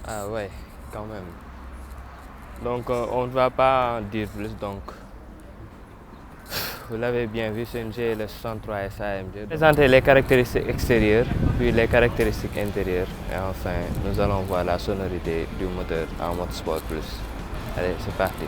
Ah ouais, quand même. Donc on ne va pas en dire plus. Donc vous l'avez bien vu, c'est une GLS 63S AMG. Présenter les caractéristiques extérieures, puis les caractéristiques intérieures. Et enfin, nous allons voir la sonorité du moteur en mode Sport Plus. Allez, c'est parti.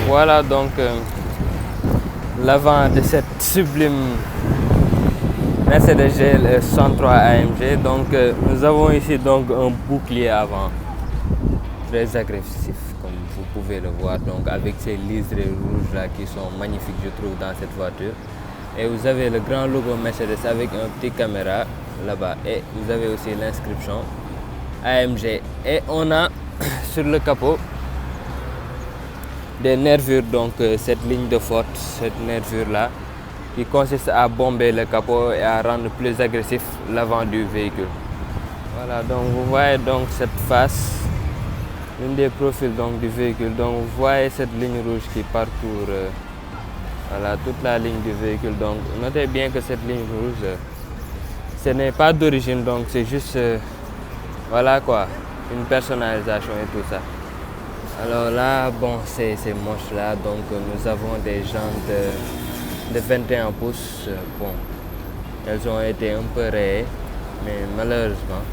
Voilà donc l'avant de cette sublime Mercedes GL 63 AMG. Donc nous avons ici donc un bouclier avant très agressif comme vous pouvez le voir, donc avec ces liserés rouges là qui sont magnifiques je trouve dans cette voiture. Et vous avez le grand logo Mercedes avec un petit caméra là-bas, et vous avez aussi l'inscription AMG, et on a sur le capot des nervures, donc cette ligne de force, cette nervure là qui consiste à bomber le capot et à rendre plus agressif l'avant du véhicule. Voilà, donc vous voyez donc cette face, l'une des profils donc du véhicule. Donc vous voyez cette ligne rouge qui parcourt voilà, toute la ligne du véhicule. Donc notez bien que cette ligne rouge ce n'est pas d'origine, donc c'est juste voilà quoi, une personnalisation et tout ça. Alors là, bon, c'est moche là, donc nous avons des jantes de 21 pouces. Bon, elles ont été un peu rayées, mais malheureusement.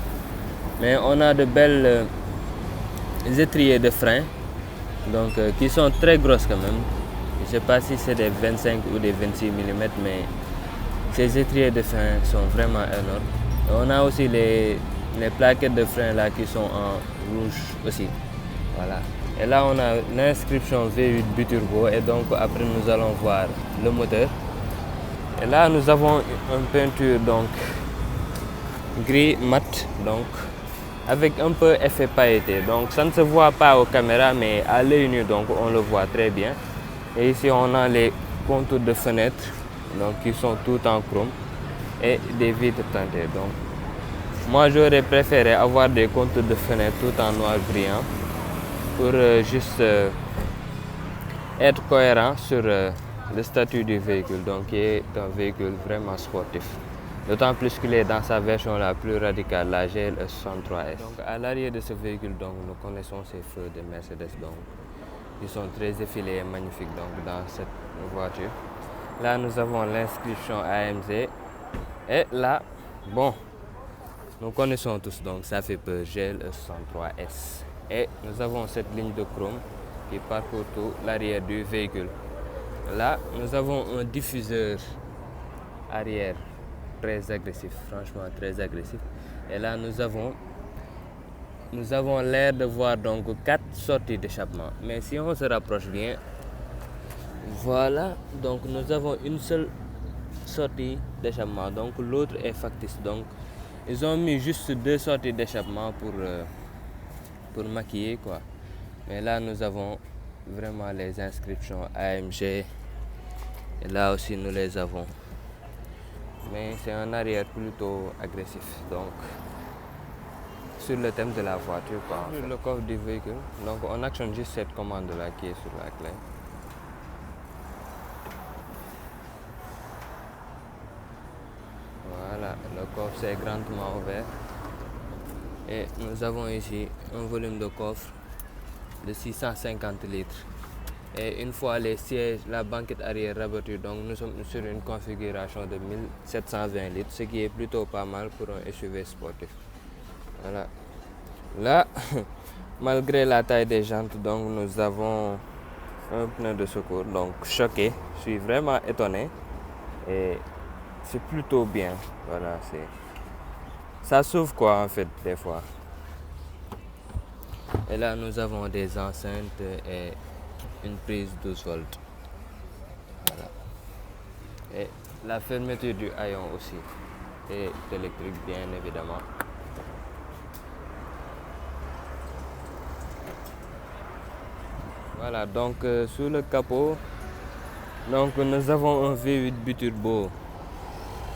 Mais on a de belles étriers de frein, donc qui sont très grosses quand même. Je ne sais pas si c'est des 25 ou des 26 mm, mais ces étriers de frein sont vraiment énormes. Et on a aussi les plaquettes de frein là qui sont en rouge aussi. Voilà. Et là on a l'inscription V8 Biturbo, et donc après nous allons voir le moteur. Et là nous avons une peinture donc gris mat, donc avec un peu effet pailleté. Donc ça ne se voit pas aux caméras, mais à l'œil nu donc on le voit très bien. Et ici on a les contours de fenêtres donc qui sont tout en chrome et des vitres teintées. Donc moi j'aurais préféré avoir des contours de fenêtres tout en noir brillant pour juste être cohérent sur le statut du véhicule, donc qui est un véhicule vraiment sportif. D'autant plus qu'il est dans sa version la plus radicale, la GL 63S. Donc à l'arrière de ce véhicule, donc, nous connaissons ces feux de Mercedes, donc, qui sont très effilés et magnifiques donc, dans cette voiture. Là nous avons l'inscription AMG, et là, bon, nous connaissons tous, donc ça fait peur, GL 63S. Et nous avons cette ligne de chrome qui parcourt tout l'arrière du véhicule. Là, nous avons un diffuseur arrière très agressif, franchement très agressif. Et là, nous avons l'air de voir donc 4 sorties d'échappement. Mais si on se rapproche bien, voilà, donc nous avons une seule sortie d'échappement, donc l'autre est factice. Donc ils ont mis juste 2 sorties d'échappement pour maquiller quoi. Mais là nous avons vraiment les inscriptions AMG, et là aussi nous les avons, mais c'est un arrière plutôt agressif, donc sur le thème de la voiture, quoi. Sur le coffre du véhicule, donc on actionne juste cette commande là qui est sur la clé. Voilà, le coffre s'est grandement ouvert et nous avons ici un volume de coffre de 650 litres. Et une fois les sièges, la banquette arrière rabattue, donc nous sommes sur une configuration de 1720 litres, ce qui est plutôt pas mal pour un SUV sportif. Voilà. Là, malgré la taille des jantes, donc nous avons un pneu de secours, donc choqué. Je suis vraiment étonné et c'est plutôt bien. Voilà, ça s'ouvre quoi en fait des fois. Et là, nous avons des enceintes et une prise 12 volts. Voilà. Et la fermeture du haillon aussi est électrique, bien évidemment. Voilà, donc sous le capot, donc nous avons un V8 biturbo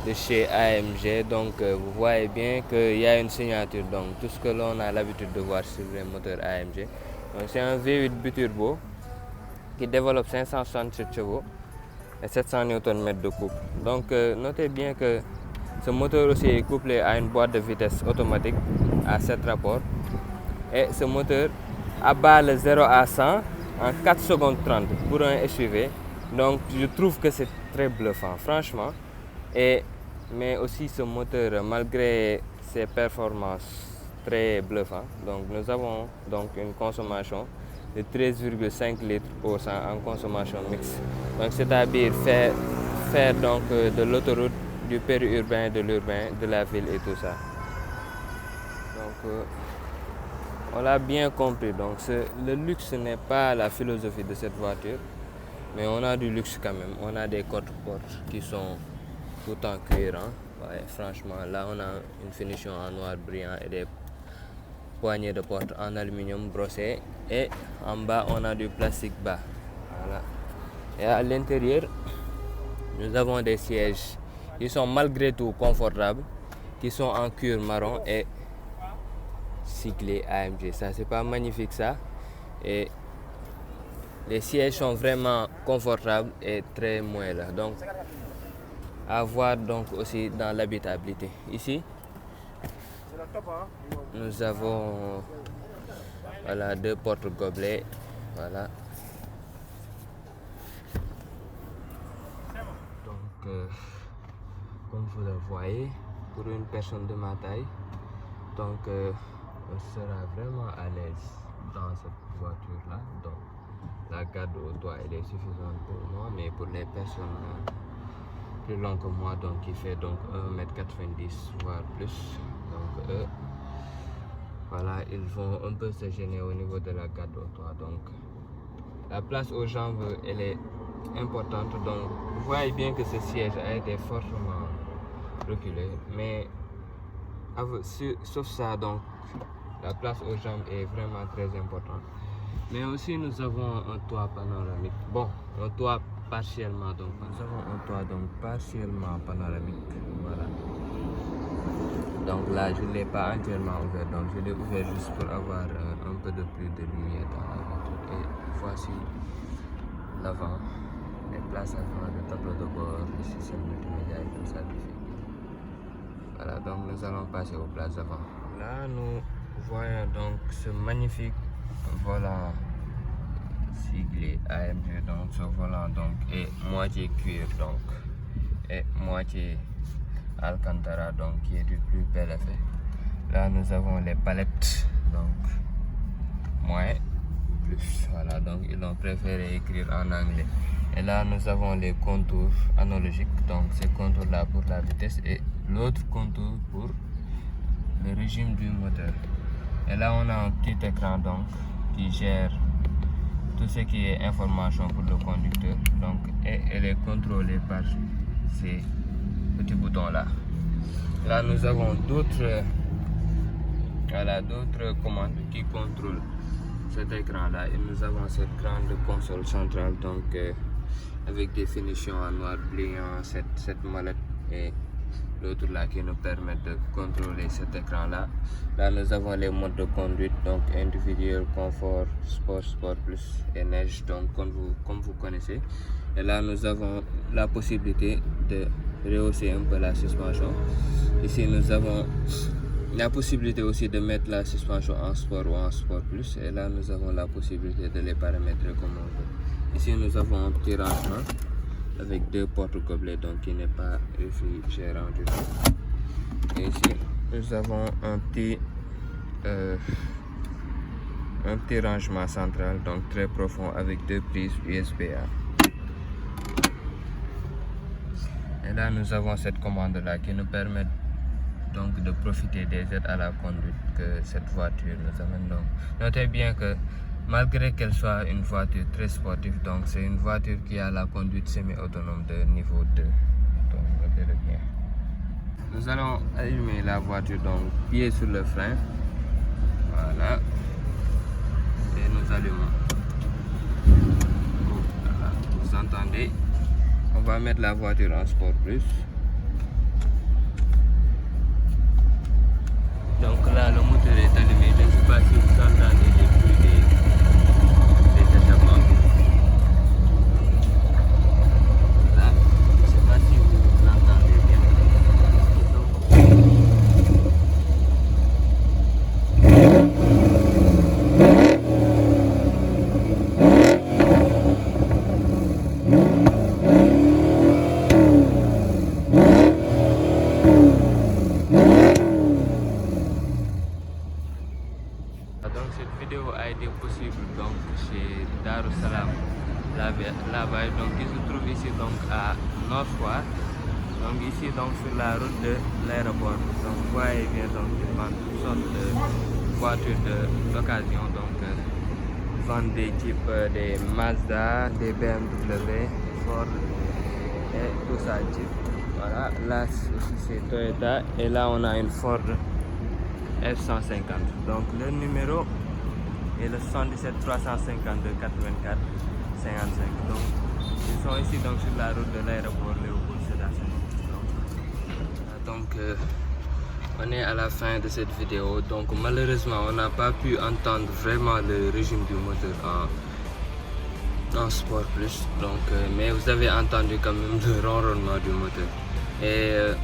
de chez AMG. Donc vous voyez bien qu'il y a une signature, donc tout ce que l'on a l'habitude de voir sur les moteurs AMG. Donc c'est un V8 biturbo qui développe 567 chevaux et 700 Nm de couple. Donc notez bien que ce moteur aussi est couplé à une boîte de vitesse automatique à 7 rapports. Et ce moteur abat le 0 à 100 en 4 secondes 30 pour un SUV. Donc je trouve que c'est très bluffant, franchement. Mais aussi ce moteur, malgré ses performances très bluffantes, donc nous avons donc une consommation de 13,5 litres au 100 en consommation mixte. Donc c'est-à-dire faire donc de l'autoroute, du périurbain, de l'urbain, de la ville et tout ça. Donc on l'a bien compris. Donc le luxe n'est pas la philosophie de cette voiture, mais on a du luxe quand même. On a des portes qui sont tout en cuir. Ouais, franchement, là on a une finition en noir brillant et des poignées de porte en aluminium brossé, et en bas on a du plastique bas. Voilà. Et à l'intérieur nous avons des sièges qui sont malgré tout confortables, qui sont en cuir marron et siglés AMG. Ça, c'est pas magnifique ça. Et les sièges sont vraiment confortables et très moelleux. Donc à voir donc aussi dans l'habitabilité. Ici nous avons voilà 2 portes gobelets. Voilà. Donc comme vous le voyez, pour une personne de ma taille, donc on sera vraiment à l'aise dans cette voiture là. Donc la garde au toit elle est suffisante pour moi, mais pour les personnes plus longues que moi, donc qui fait donc 1m90 voire plus, donc eux voilà, ils vont un peu se gêner au niveau de la garde au toit. Donc la place aux jambes elle est importante. Donc vous voyez bien que ce siège a été fortement reculé, mais sauf ça, donc la place aux jambes est vraiment très importante. Mais aussi nous avons un toit panoramique. Bon, un toit partiellement, donc nous avons un toit donc partiellement panoramique. Voilà. Donc là je ne l'ai pas entièrement ouvert, donc je l'ai ouvert juste pour avoir un peu de plus de lumière dans la voiture. Et voici l'avant, les places avant, le tableau de bord, le système multimédia et tout ça. Voilà, donc nous allons passer aux places avant. Là nous voyons donc ce magnifique volant siglé AMG. Donc ce volant donc est moitié cuir donc et moitié Alcantara, donc qui est du plus bel effet. Là nous avons les palettes, donc moins plus. Voilà, donc ils ont préféré écrire en anglais. Et là nous avons les contours analogiques, donc ces contours là pour la vitesse et l'autre contour pour le régime du moteur. Et là on a un petit écran donc qui gère tout ce qui est information pour le conducteur, donc et elle est contrôlée par ces petits boutons là. Là nous avons d'autres commandes qui contrôlent cet écran là, et nous avons cette grande console centrale donc avec des finitions en noir brillant, cette molette, et l'autre là qui nous permet de contrôler cet écran là. Là nous avons les modes de conduite, donc individuel, confort, sport plus et neige, donc comme vous connaissez. Et là nous avons la possibilité de rehausser un peu la suspension. Ici nous avons la possibilité aussi de mettre la suspension en sport ou en sport plus, et là nous avons la possibilité de les paramétrer comme on veut. Ici nous avons un petit rangement avec 2 portes gobelets, donc qui n'est pas réfrigérant du tout. Et ici nous avons un petit rangement central, donc très profond, avec 2 prises USB-A. Et là nous avons cette commande là qui nous permet donc de profiter des aides à la conduite que cette voiture nous amène. Donc notez bien que malgré qu'elle soit une voiture très sportive, donc c'est une voiture qui a la conduite semi-autonome de niveau 2. Donc notez-le bien. Nous allons allumer la voiture, donc pied sur le frein, voilà, et nous allumons. Voilà, vous entendez, on va mettre la voiture en sport plus. Donc là, le moteur est allumé. Je ne sais pas si vous entendez les bruits des échappements. Là, je ne sais pas si vous l'entendez bien. Donc cette vidéo a été possible donc chez Darou Salam Lavage, donc qui se trouve ici donc à Nord Foire, donc ici donc sur la route de l'aéroport. Donc vous voyez bien, donc ils vendent toutes sortes de voitures d'occasion, donc vendent des types des Mazda, des BMW, Ford et tout ça type. Voilà, là aussi c'est Toyota, et là on a une Ford F150. Donc le numéro est le 77 352 84 55. Donc ils sont ici donc sur la route de l'aéroport Léopold Sédar Senghor. Donc on est à la fin de cette vidéo. Donc malheureusement on n'a pas pu entendre vraiment le régime du moteur en sport plus. Donc mais vous avez entendu quand même le ronronnement du moteur. Et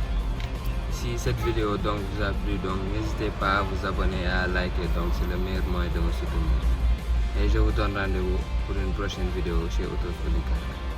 si cette vidéo donc vous a plu, donc n'hésitez pas à vous abonner et à liker, donc c'est le meilleur moyen de me soutenir. Et je vous donne rendez-vous pour une prochaine vidéo chez Auto Folie Car.